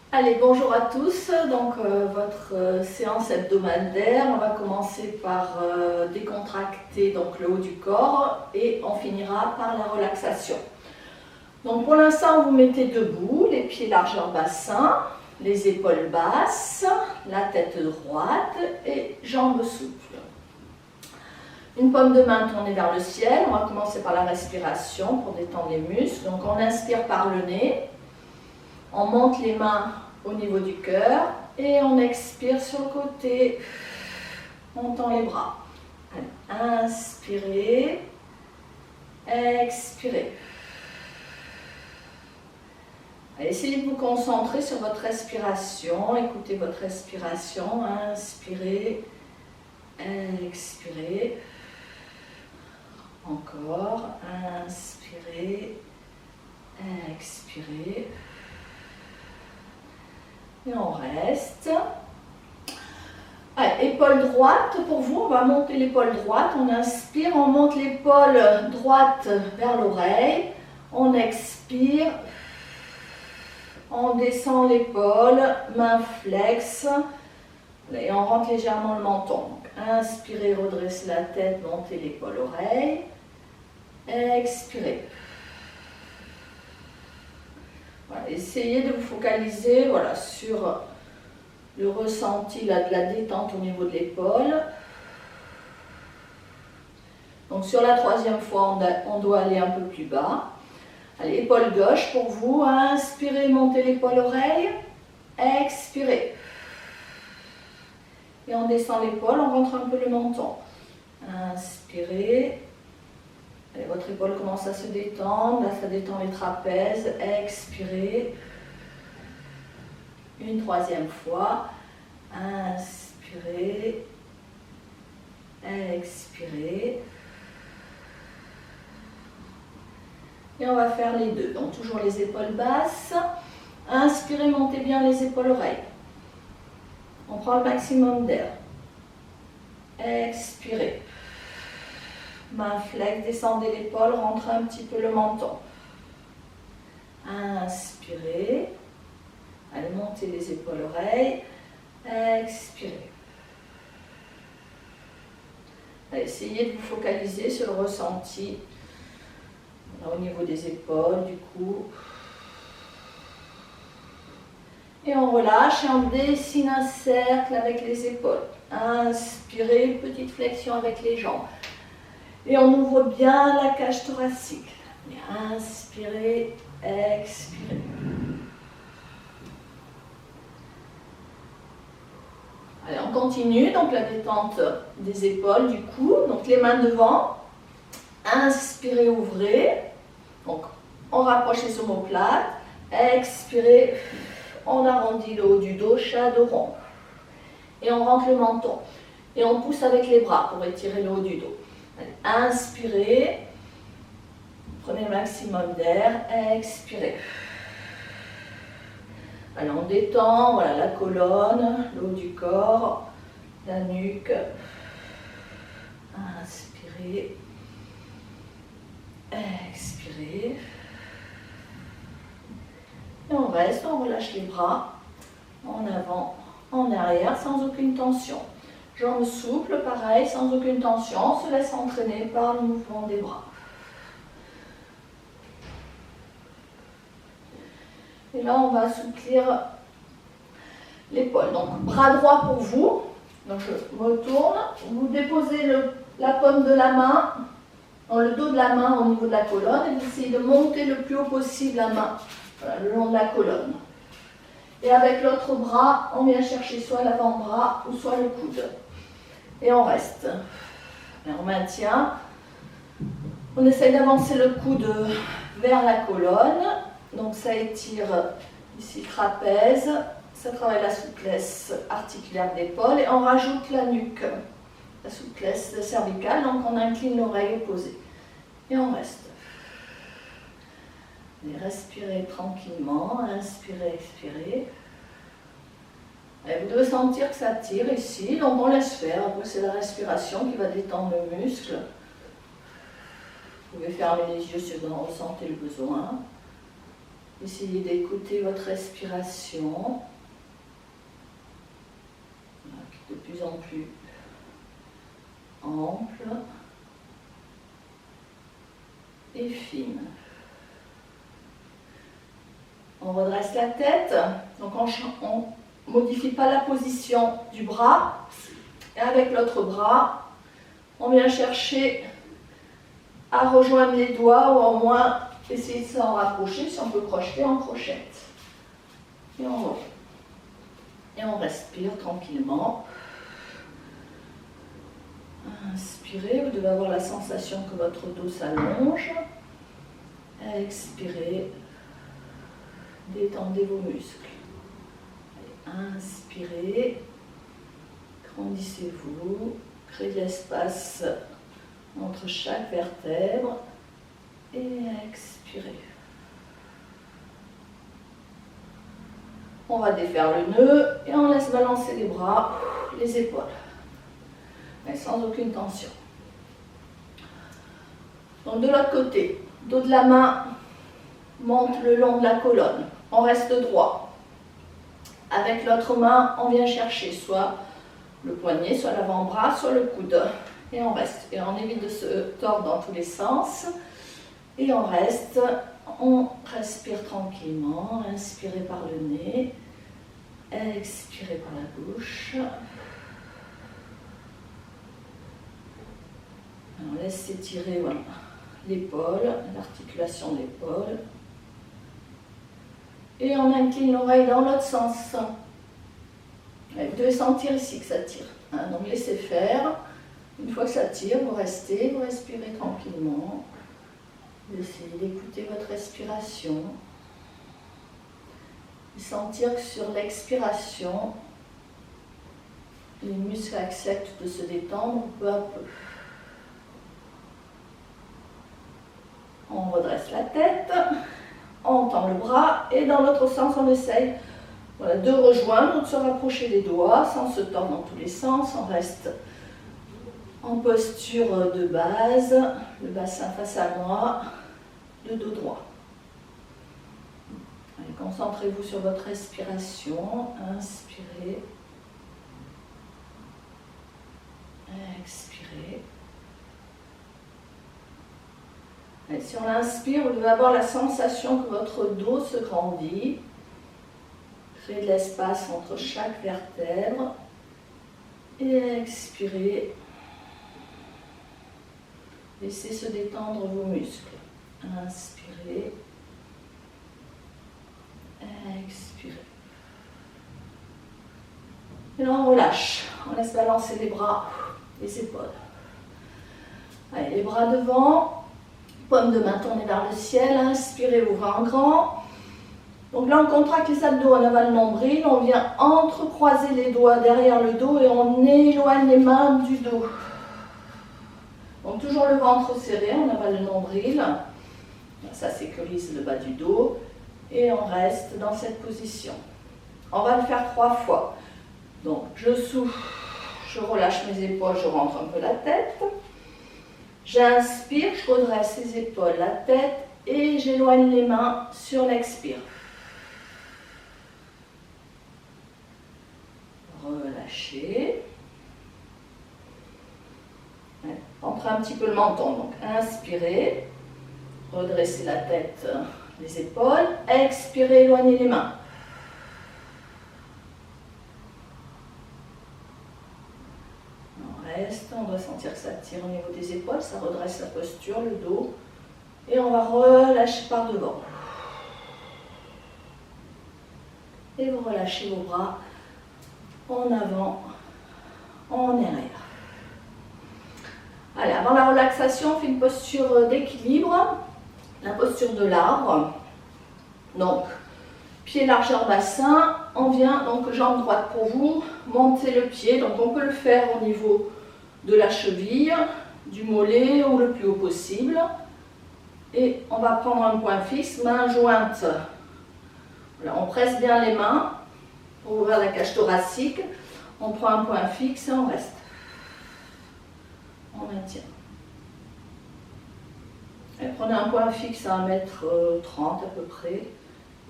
Allez, bonjour à tous. Donc, votre séance hebdomadaire, on va commencer par décontracter donc, le haut du corps et on finira par la relaxation. Donc, pour l'instant, vous mettez debout, les pieds largeur bassin, les épaules basses, la tête droite et jambes souples. Une paume de main tournée vers le ciel. On va commencer par la respiration pour détendre les muscles. Donc, on inspire par le nez. On monte les mains au niveau du cœur et on expire sur le côté, montant les bras. Allez, inspirez, expirez. Allez, essayez de vous concentrer sur votre respiration, écoutez votre respiration, inspirez, expirez. Encore, inspirez, expirez. Et on reste. Allez, épaule droite, pour vous, on va monter l'épaule droite. On inspire, on monte l'épaule droite vers l'oreille. On expire. On descend l'épaule, main flex. Et on rentre légèrement le menton. Donc, inspirez, redressez la tête, montez l'épaule oreille. Expirez. Voilà, essayez de vous focaliser sur le ressenti de la détente au niveau de l'épaule. Donc sur la troisième fois, on doit aller un peu plus bas. Allez, épaule gauche pour vous. Inspirez, montez l'épaule oreille. Expirez. Et on descend l'épaule, on rentre un peu le menton. Inspirez. Et votre épaule commence à se détendre, là ça détend les trapèzes, expirez. Une troisième fois, inspirez, expirez. Et on va faire les deux, donc toujours les épaules basses. Inspirez, montez bien les épaules-oreilles. On prend le maximum d'air. Expirez. Main flex, descendez l'épaule, rentrez un petit peu le menton. Inspirez. Allez, montez les épaules-oreilles. Expirez. Allez, essayez de vous focaliser sur le ressenti là, au niveau des épaules, du cou. Et on relâche et on dessine un cercle avec les épaules. Inspirez, petite flexion avec les jambes. Et on ouvre bien la cage thoracique. Inspirez, expirez. Allez, on continue. Donc la détente des épaules, du cou. Donc les mains devant. Inspirez, ouvrez. Donc on rapproche les omoplates. Expirez, on arrondit le haut du dos, chat dos rond. Et on rentre le menton. Et on pousse avec les bras pour étirer le haut du dos. Allez, inspirez, prenez le maximum d'air, expirez. Allez, on détend, voilà, la colonne, le haut du corps, la nuque. Inspirez, expirez. Et on reste, on relâche les bras, en avant, en arrière, sans aucune tension. Jambes souples, pareil, sans aucune tension, on se laisse entraîner par le mouvement des bras. Et là, on va assouplir l'épaule. Donc, bras droit pour vous. Donc, je me tourne. Vous déposez la paume de la main dans le dos de la main au niveau de la colonne et vous essayez de monter le plus haut possible la main voilà, le long de la colonne. Et avec l'autre bras, on vient chercher soit l'avant-bras ou soit le coude. Et on reste. Et on maintient. On essaye d'avancer le coude vers la colonne. Donc ça étire ici le trapèze. Ça travaille la souplesse articulaire de l'épaule. Et on rajoute la nuque. La souplesse cervicale. Donc on incline l'oreille opposée. Et on reste. Et respirez tranquillement. Inspirez, expirez. Et vous devez sentir que ça tire ici, donc on laisse faire. Après, c'est la respiration qui va détendre le muscle. Vous pouvez fermer les yeux si vous en ressentez le besoin. Essayez d'écouter votre respiration, qui est de plus en plus ample et fine. On redresse la tête, donc on ne modifie pas la position du bras, et avec l'autre bras, on vient chercher à rejoindre les doigts, ou au moins essayer de s'en rapprocher. Si on peut crocheter, on crochette. Et on revient. Et on respire tranquillement. Inspirez, vous devez avoir la sensation que votre dos s'allonge. Expirez, détendez vos muscles. Allez, inspirez, grandissez-vous, créez de l'espace entre chaque vertèbre et expirez. On va défaire le nœud et on laisse balancer les bras, les épaules, mais sans aucune tension. Donc de l'autre côté, dos de la main monte le long de la colonne. On reste droit. Avec l'autre main, on vient chercher soit le poignet, soit l'avant-bras, soit le coude. Et on reste. Et on évite de se tordre dans tous les sens. Et on reste. On respire tranquillement. Inspirez par le nez. Expirez par la bouche. On laisse s'étirer voilà, l'épaule, l'articulation de l'épaule. Et on incline l'oreille dans l'autre sens. Vous devez sentir ici que ça tire. Donc laissez faire. Une fois que ça tire, vous restez, vous respirez tranquillement. Vous essayez d'écouter votre respiration. Et sentir que sur l'expiration, les muscles acceptent de se détendre peu à peu. On redresse la tête, on tend le bras et dans l'autre sens, on essaye voilà, de rejoindre ou de se rapprocher des doigts sans se tordre dans tous les sens. On reste en posture de base, le bassin face à moi, le dos droit. Allez, concentrez-vous sur votre respiration. Inspirez. Expirez. Et si on inspire, vous devez avoir la sensation que votre dos se grandit. Créez de l'espace entre chaque vertèbre. Et expirez. Laissez se détendre vos muscles. Inspirez. Expirez. Et là, on relâche. On laisse balancer les bras, les épaules. Allez, les bras devant. Paume de main tournée vers le ciel. Inspirez, ouvrez en grand. Donc là, on contracte les abdos, on avale le nombril. On vient entrecroiser les doigts derrière le dos et on éloigne les mains du dos. Donc toujours le ventre serré, on avale le nombril. Ça sécurise le bas du dos. Et on reste dans cette position. On va le faire 3 fois. Donc je souffle, je relâche mes épaules, je rentre un peu la tête. J'inspire, je redresse les épaules, la tête et j'éloigne les mains sur l'expire. Relâchez. Entrez un petit peu le menton. Donc inspirez, redressez la tête, les épaules. Expirez, éloignez les mains. On doit sentir que ça tire au niveau des épaules, ça redresse la posture, le dos. Et on va relâcher par devant. Et vous relâchez vos bras en avant, en arrière. Allez, avant la relaxation, on fait une posture d'équilibre, la posture de l'arbre. Donc, pied largeur bassin, on vient, donc jambe droite pour vous, montez le pied, donc on peut le faire au niveau de la cheville, du mollet ou le plus haut possible. Et on va prendre un point fixe, main jointe. Voilà, on presse bien les mains pour ouvrir la cage thoracique. On prend un point fixe et on reste. On maintient. Et prenez un point fixe à 1,30 m à peu près.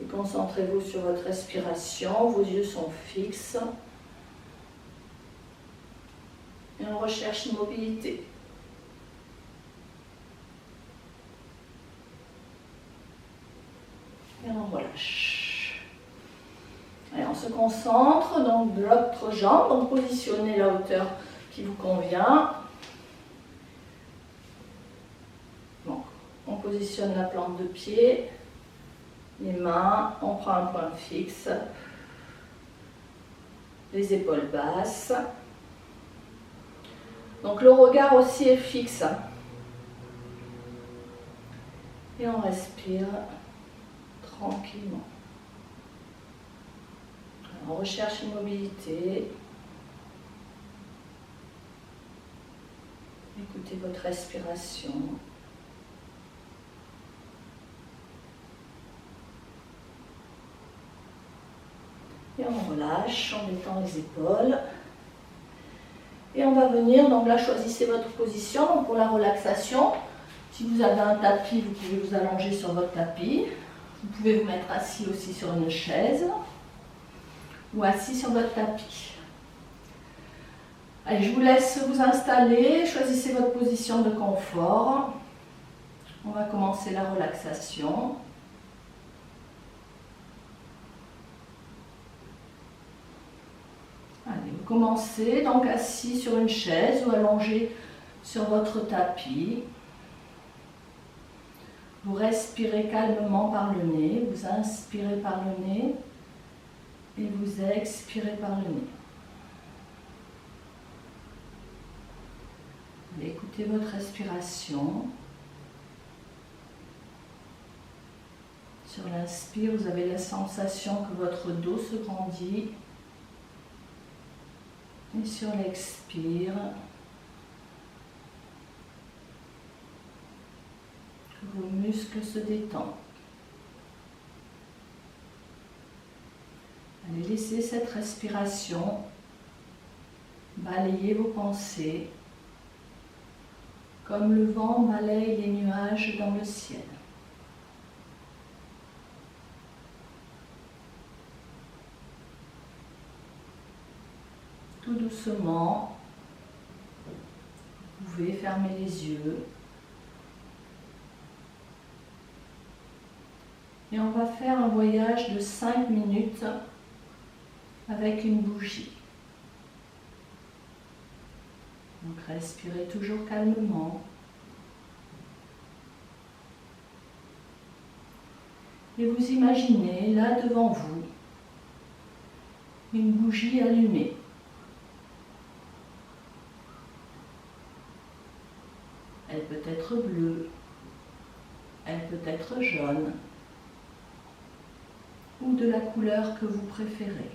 Et concentrez-vous sur votre respiration, vos yeux sont fixes. Et on recherche une mobilité. Et on relâche. Et on se concentre donc de l'autre jambe, donc positionnez la hauteur qui vous convient. Bon, on positionne la plante de pied, les mains, on prend un point fixe, les épaules basses. Donc le regard aussi est fixe. Et on respire tranquillement. On recherche une mobilité. Écoutez votre respiration. Et on relâche en détend les épaules. Et on va venir, donc là choisissez votre position donc pour la relaxation. Si vous avez un tapis, vous pouvez vous allonger sur votre tapis. Vous pouvez vous mettre assis aussi sur une chaise ou assis sur votre tapis. Allez, je vous laisse vous installer, choisissez votre position de confort. On va commencer la relaxation. Allez, vous commencez donc assis sur une chaise ou allongé sur votre tapis. Vous respirez calmement par le nez, vous inspirez par le nez et vous expirez par le nez. Allez, écoutez votre respiration. Sur l'inspire, vous avez la sensation que votre dos se grandit. Et sur l'expire, vos muscles se détendent. Allez, laissez cette respiration balayer vos pensées comme le vent balaye les nuages dans le ciel. Tout doucement, vous pouvez fermer les yeux. Et on va faire un voyage de 5 minutes avec une bougie. Donc respirez toujours calmement. Et vous imaginez là devant vous une bougie allumée. Elle peut être bleue, elle peut être jaune ou de la couleur que vous préférez.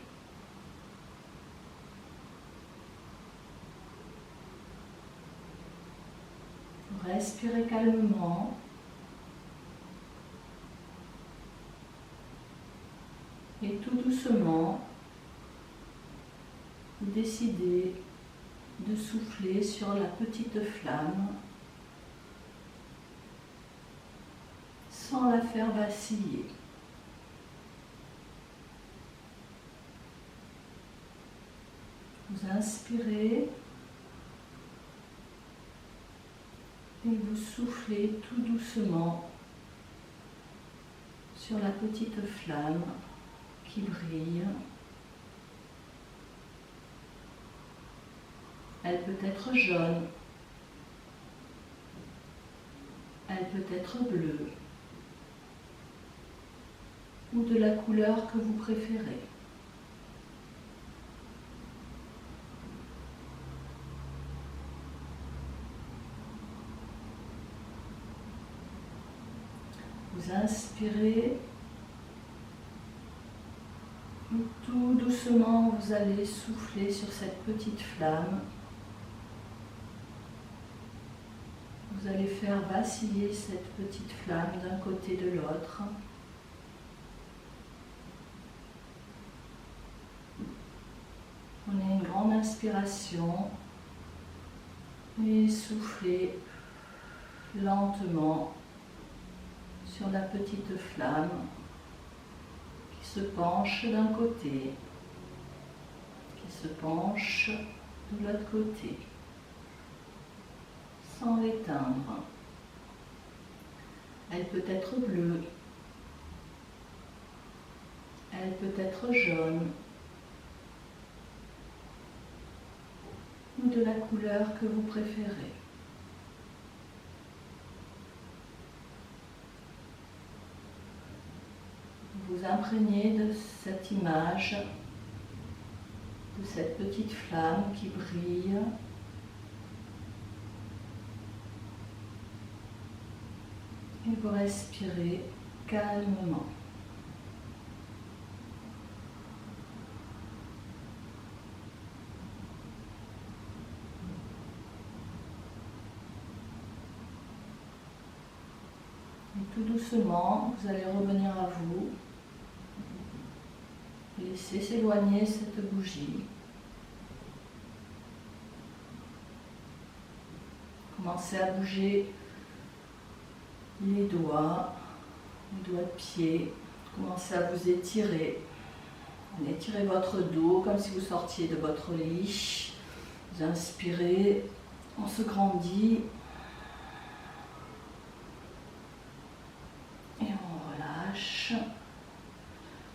Respirez calmement. Et tout doucement, vous décidez de souffler sur la petite flamme sans la faire vaciller. Vous inspirez et vous soufflez tout doucement sur la petite flamme qui brille. Elle peut être jaune, elle peut être bleue ou de la couleur que vous préférez. Vous inspirez et tout doucement vous allez souffler sur cette petite flamme. Vous allez faire vaciller cette petite flamme d'un côté de l'autre. Prenez une grande inspiration et soufflez lentement sur la petite flamme. se penche d'un côté, qui se penche de l'autre côté, sans l'éteindre. Elle peut être bleue, elle peut être jaune, ou de la couleur que vous préférez. Vous imprégnez de cette image, de cette petite flamme qui brille. Et vous respirez calmement. Et tout doucement, vous allez revenir à vous. Laissez s'éloigner cette bougie. Commencez à bouger les doigts de pied. Commencez à vous étirer. Étirez votre dos comme si vous sortiez de votre lit. Vous inspirez, on se grandit. Et on relâche.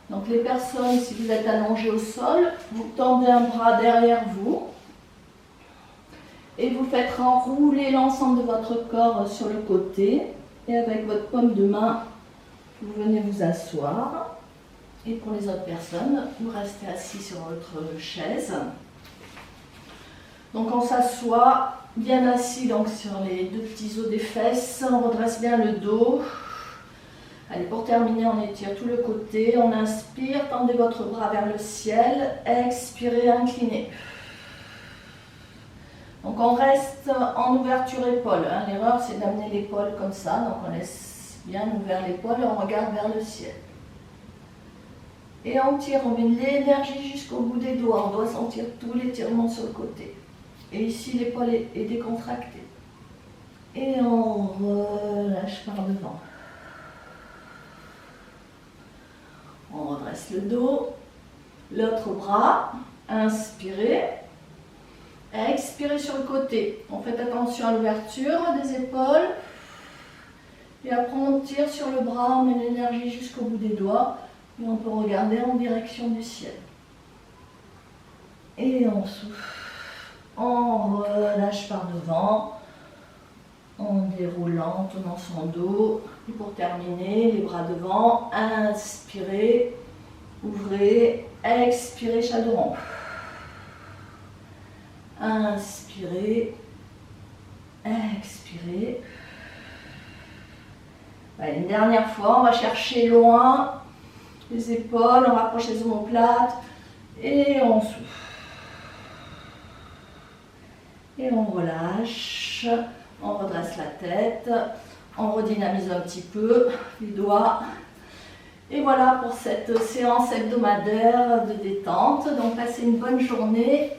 Donc les personnes, si vous êtes allongé au sol, vous tendez un bras derrière vous et vous faites enrouler l'ensemble de votre corps sur le côté. Et avec votre paume de main, vous venez vous asseoir. Et pour les autres personnes, vous restez assis sur votre chaise. Donc on s'assoit bien assis donc sur les deux petits os des fesses. On redresse bien le dos. Allez, pour terminer, on étire tout le côté. On inspire, tendez votre bras vers le ciel. Expirez, inclinez. Donc on reste en ouverture épaule. L'erreur, c'est d'amener l'épaule comme ça. Donc on laisse bien ouvert l'épaule et on regarde vers le ciel. Et on tire, on met de l'énergie jusqu'au bout des doigts. On doit sentir tout l'étirement sur le côté. Et ici, l'épaule est décontractée. Et on relâche par devant. On redresse le dos, l'autre bras, inspirez, expirez sur le côté. On fait attention à l'ouverture des épaules. Et après on tire sur le bras, on met l'énergie jusqu'au bout des doigts. Et on peut regarder en direction du ciel. Et on souffle. On relâche par devant. On déroule en tournant son dos. Et pour terminer, les bras devant. Inspirez, ouvrez, expirez, chaudron. Inspirez, expirez. Allez, une dernière fois, on va chercher loin les épaules, on rapproche les omoplates et on souffle. Et on relâche, on redresse la tête, on redynamise un petit peu les doigts. Et voilà pour cette séance hebdomadaire de détente. Donc passez une bonne journée.